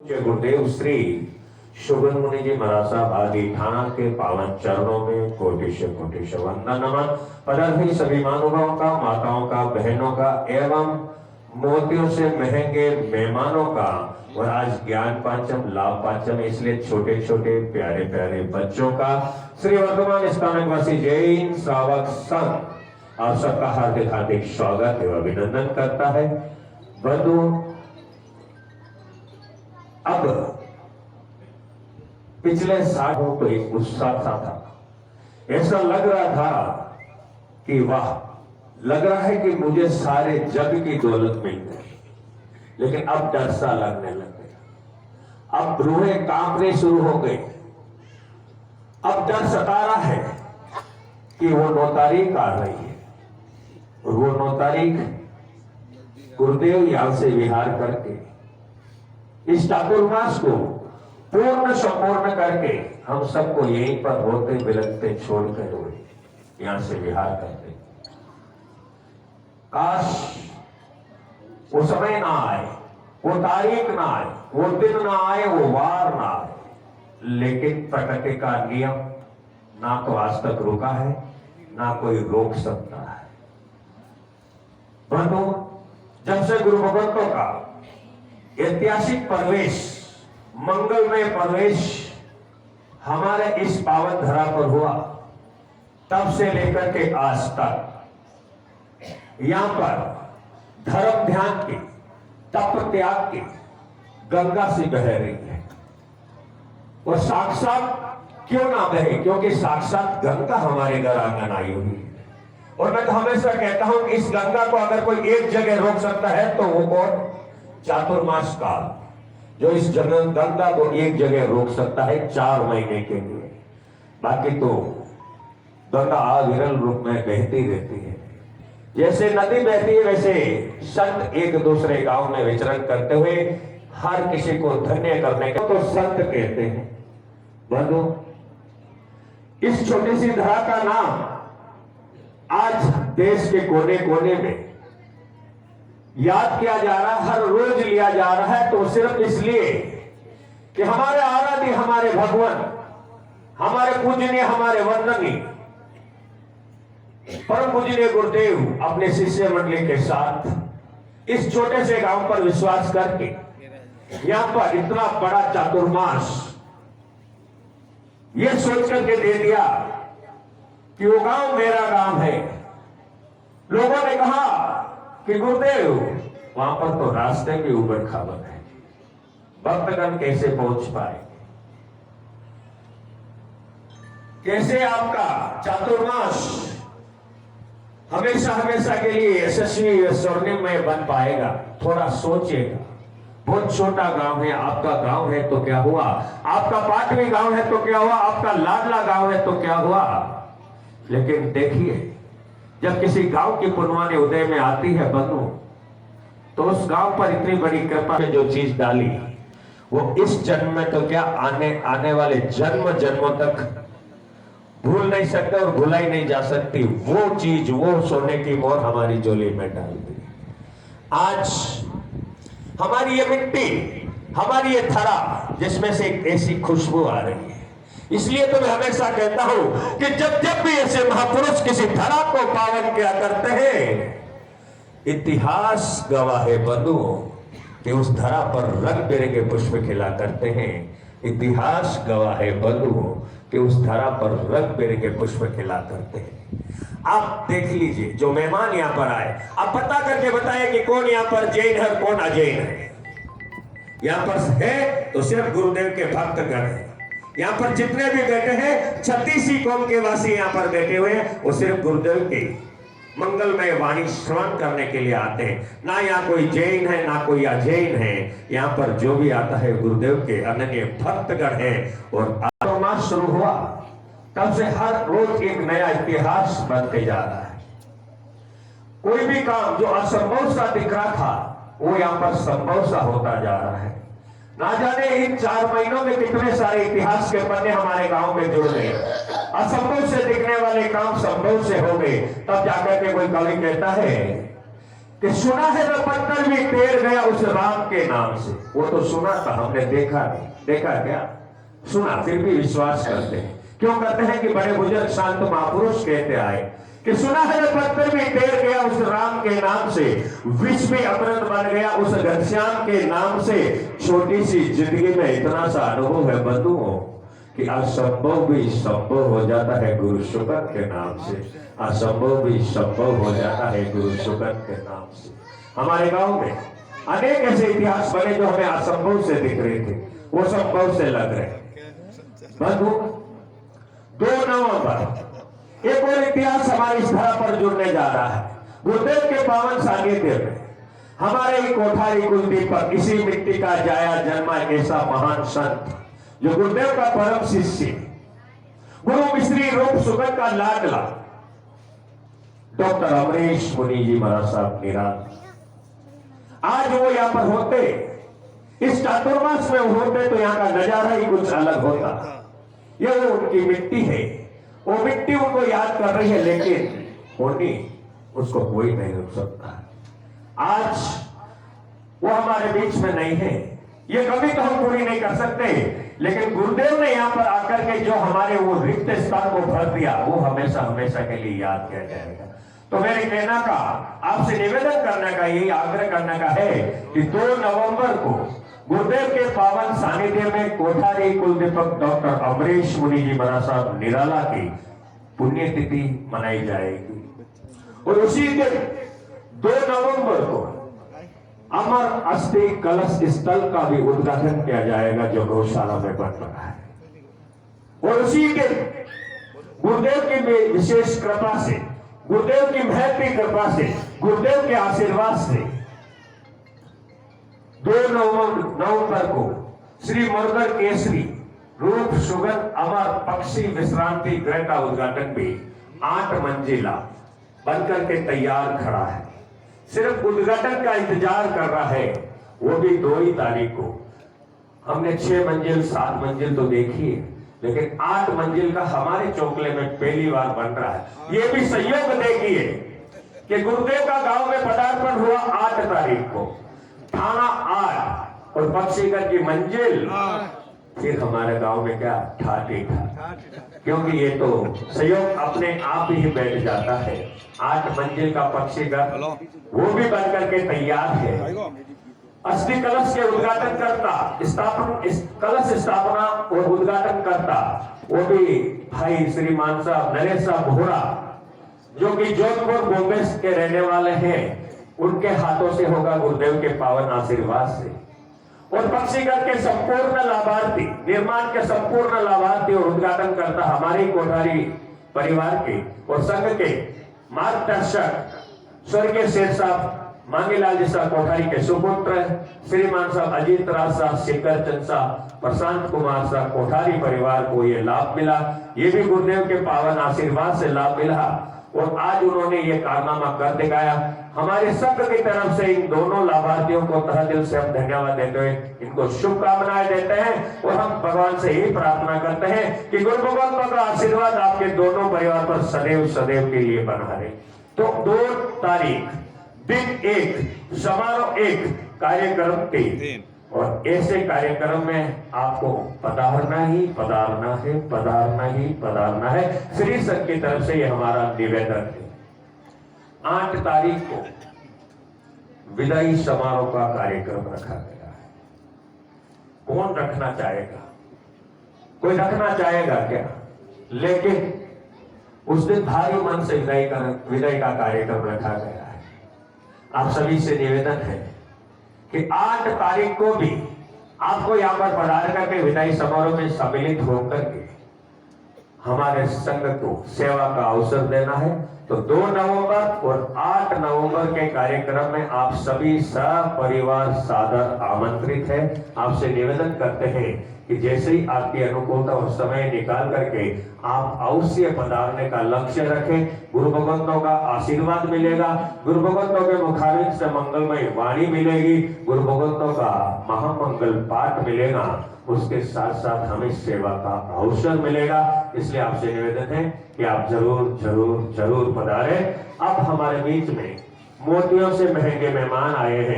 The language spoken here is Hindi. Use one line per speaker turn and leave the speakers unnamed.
जय गुरुदेव श्री शुगन मुनि जी महाराज साहब आदि थाना के पावन चरणों में कोटिश वंदन नमन। पधारे सभी महानुभावों का, माताओं का, बहनों का एवं मोतियों से महंगे मेहमानों का, और आज ज्ञान पांचम लाभ पांचम, इसलिए छोटे छोटे प्यारे प्यारे बच्चों का श्री वर्तमान स्थानकवासी जैन श्रावक संघ आप सबका हार्दिक हार्दिक स्वागत एवं अभिनंदन करता है। बंधु, अब पिछले सालों को एक उत्साह था, ऐसा लग रहा था कि वाह, लग रहा है कि मुझे सारे जग की दौलत मिल गई, लेकिन अब डर सा लगने लग गया। अब रूहें कांपने शुरू हो गई। अब डर सता रहा है कि वो 9 तारीख आ रही है और वो 9 तारीख गुरुदेव यहां से विहार करके इस चातुर्मास को पूर्ण संपूर्ण करके हम सबको यहीं पर होते बिलखते छोड़कर हुए यहां से विहार करते। काश वो समय ना आए, वो तारीख ना आए, वो दिन ना आए, वो वार ना आए, लेकिन प्रकृति का नियम ना तो आज तक रुका है, ना कोई रोक सकता है। बंधु, जब से गुरु भगवंतों का ऐतिहासिक प्रवेश, मंगलमय प्रवेश हमारे इस पावन धरा पर हुआ, तब से लेकर के आज तक यहां पर धर्म ध्यान की, तप त्याग की गंगा से बह रही है। और साक्षात क्यों ना बहे, क्योंकि साक्षात गंगा हमारे घर आंगन आई हुई है। और मैं तो हमेशा कहता हूं, इस गंगा को अगर कोई एक जगह रोक सकता है तो वो कौन? चातुर्मास काल, जो इस गंगा को एक जगह रोक सकता है 4 महीने के लिए। बाकी तो गंगा अविरल रूप में बहती रहती है। जैसे नदी बहती है, वैसे संत एक दूसरे गांव में विचरण करते हुए हर किसी को धन्य करने का तो संत कहते हैं। बंधु, इस छोटी सी धरा का नाम आज देश के कोने कोने में याद किया जा रहा है, हर रोज लिया जा रहा है, तो सिर्फ इसलिए कि हमारे आराध्य, हमारे भगवान, हमारे पूजनीय, हमारे वंदनीय परम पूजनीय गुरुदेव अपने शिष्य मंडली के साथ इस छोटे से गांव पर विश्वास करके यहां पर इतना बड़ा चातुर्मास यह सोच करके दे दिया कि वो गांव मेरा गांव है। लोगों ने कहा कि गुरुदेव, वहां पर तो रास्ते भी उबड़ खाबड़ है, भक्तगण कैसे पहुंच पाए, कैसे आपका चातुर्मास हमेशा हमेशा के लिए यशस्वी व स्वर्णिमय बन पाएगा? थोड़ा सोचिएगा। बहुत छोटा गांव है, आपका गांव है तो क्या हुआ, आपका पाटवी गांव है तो क्या हुआ, आपका लाडला गांव है तो क्या हुआ। लेकिन देखिए, जब किसी गांव की पुनवानी उदय में आती है बंधु, तो उस गांव पर इतनी बड़ी कृपा ने जो चीज डाली, वो इस जन्म में तो क्या, आने वाले जन्म जन्मों तक भूल नहीं सकते और भुलाई नहीं जा सकती। वो चीज, वो सोने की मोहर हमारी झोली में डाल दी। आज हमारी ये मिट्टी, हमारी ये थरा, जिसमें से एक ऐसी खुशबू आ रही है। इसलिए तो मैं हमेशा कहता हूं कि जब जब भी ऐसे महापुरुष किसी धरा को पावन किया करते हैं, इतिहास गवाह है बंधु कि उस धरा पर रंग बिरंगे पुष्प खिला करते हैं। इतिहास गवाह है बंधु कि उस धरा पर रंग बिरंगे पुष्प खिला करते हैं। आप देख लीजिए, जो मेहमान यहां पर आए, आप पता करके बताएं कि कौन यहां पर जैन है, कौन अजैन है। यहां पर है तो सिर्फ गुरुदेव के भक्तगण हैं। यहां पर जितने भी बैठे हैं, 36 कौम के वासी यहां पर बैठे हुए हैं, वो सिर्फ गुरुदेव की मंगलमय वाणी श्रवण करने के लिए आते हैं। ना यहाँ कोई जैन है, ना कोई अजैन है। यहाँ पर जो भी आता है गुरुदेव के अनन्य भक्तगण हैं। और चातुर्मास शुरू हुआ तब से हर रोज एक नया इतिहास बनते जा रहा है। कोई भी काम जो असंभव सा दिख रहा था, वो यहाँ पर संभव सा होता जा रहा है। ना जाने इन 4 महीनों में कितने सारे इतिहास के पन्ने हमारे गांव में जुड़ गए। असंभव से दिखने वाले काम संभव से हो गए। तब जाकर के कोई कवि कहता है कि सुना है वह पत्थर भी टेर गया उस राम के नाम से। वो तो सुना था, हमने देखा नहीं। देखा क्या? सुना, फिर भी विश्वास करते हैं। क्यों करते हैं? कि बड़े बुजुर्ग शांत महापुरुष कहते आए कि सुना है वह पत्थर भी टेर गया उस राम के नाम से, विष भी अमृत बन गया उस घनश्याम के नाम से। छोटी सी जिंदगी में इतना सा अनुभव है बंधुओं कि असंभव भी संभव हो जाता है गुरु शुकत के नाम से। असंभव भी संभव हो जाता है गुरु शुकत के नाम से। हमारे गांव में अनेक ऐसे इतिहास बने जो हमें असंभव से दिख रहे थे, वो संभव से लग रहे। बंधु, 2 नवंबर एक और इतिहास हमारी इस धरा पर जुड़ने जा रहा है। गुरुदेव के पावन सानिध्य में हमारे ही कोठारी कुलदीपक, इसी मिट्टी का जाया जन्मा एक ऐसा महान संत जो गुरुदेव का परम शिष्य, गुरु मिश्री रूप सुगत का लाडला डॉक्टर अमरीश मुनि जी महाराज साहब निराल, आज वो यहां पर होते, इस चातुर्मास में होते तो यहां का नजारा ही कुछ अलग होता। ये वो उनकी मिट्टी है, वो मिट्टी उनको याद कर रही है, लेकिन होनी उसको कोई नहीं रोक सकता। आज वो हमारे बीच में नहीं है, ये कभी तो हम पूरी नहीं कर सकते, लेकिन गुरुदेव ने यहाँ पर आकर के जो हमारे वो रिक्त स्थान को भर दिया, वो हमेशा हमेशा के लिए याद किया जाएगा। तो मेरे कहना का, आपसे निवेदन करने का, यही आग्रह करने का है कि 2 नवंबर को गुरुदेव के पावन सानिध्य में कोठारी कुलदीपक डॉक्टर अमरीश मुनि जी महाराज साहब निराला की पुण्यतिथि मनाई जाएगी। और उसी दिन 2 नवंबर को अमर अस्थि कलश स्थल का भी उद्घाटन किया जाएगा जो गौशाला में बन रहा है। और उसी दिन गुरुदेव की विशेष कृपा से, गुरुदेव की महती कृपा से, गुरुदेव के आशीर्वाद से 2 नवंबर को श्री मुरगर केसरी रूप सुगंध अमर पक्षी विश्रांति गृह का उद्घाटन भी 8 मंजिला बनकर के तैयार खड़ा है। सिर्फ उद्घाटन का इंतजार कर रहा है, वो भी 2 ही तारीख को। हमने 6 मंजिल 7 मंजिल तो देखी है, लेकिन 8 मंजिल का हमारे चौकले में पहली बार बन रहा है। ये भी संयोग देखिए कि गुरुदेव का गांव में पदार्पण हुआ 8 तारीख को, थाना 8 और बख्शीगंज की मंजिल फिर हमारे गांव में क्या ठाठी था, क्योंकि ये तो संयोग अपने आप ही बैठ जाता है। 8 मंजिल का बख्शीगंज वो भी बनकर के तैयार है। अस्थि कलश के उद्घाटन करता, कलश स्थापना और उद्घाटन करता वो भी भाई श्रीमान साहब नरेश साहब भोरा, जो कि जोधपुर बॉम्बे के रहने वाले हैं, उनके हाथों से होगा गुरुदेव के पावन आशीर्वाद से। और बख्शीगंज के संपूर्ण लाभार्थी, निर्माण के संपूर्ण लाभार्थी और उद्घाटन करता हमारे कोठारी परिवार के और संघ के मार्गदर्शक स्वर्गीय शेर साहब मांगीलाल जी साहब कोठारी के सुपुत्र श्रीमान साहब अजीत राज साहब, शेखर चंद साहब, प्रशांत कुमार साहब कोठारी परिवार को ये लाभ मिला। ये भी गुरुदेव के पावन आशीर्वाद से लाभ मिला और आज उन्होंने ये कारनामा कर दिखाया। हमारे संघ की तरफ से इन दोनों लाभार्थियों को तहे दिल से हम धन्यवाद देते हुए इनको शुभकामनाएं देते हैं और हम भगवान से यही प्रार्थना करते हैं कि गुरु भगवंतों का आशीर्वाद आपके दोनों परिवार पर सदैव सदैव के लिए बना रहे। तो 2 तारीख दिन 1, समारोह 1, कार्यक्रम 3, और ऐसे कार्यक्रम में आपको पधारना ही पधारना है, पधारना ही पधारना है। श्री संघ की तरफ से ये हमारा निवेदन है। 8 तारीख को विदाई समारोह का कार्यक्रम रखा गया है। कौन रखना चाहेगा? कोई रखना चाहेगा क्या? लेकिन उस दिन भारी मन से विदाई का कार्यक्रम रखा गया है। आप सभी से निवेदन है कि 8 तारीख को भी आपको यहाँ पर पधार करके विदाई समारोह में सम्मिलित होकर के हमारे संघ को सेवा का अवसर देना है। तो 2 नवंबर और 8 नवंबर के कार्यक्रम में आप सभी सपरिवार सादर आमंत्रित है। आपसे निवेदन करते हैं कि जैसे ही आपकी अनुकूलता और समय निकाल करके आप अवश्य पधारने का लक्ष्य रखें। गुरु भगवंतों का आशीर्वाद मिलेगा, गुरु भगवंतों के मुखारविंद से मंगलमय वाणी मिलेगी, गुरु भगवंतों का महामंगल पाठ मिलेगा, उसके साथ साथ हमें सेवा का अवसर मिलेगा। इसलिए आपसे निवेदन है कि आप जरूर जरूर जरूर पधारें। अब हमारे बीच में मोतियों से महंगे मेहमान आए हैं।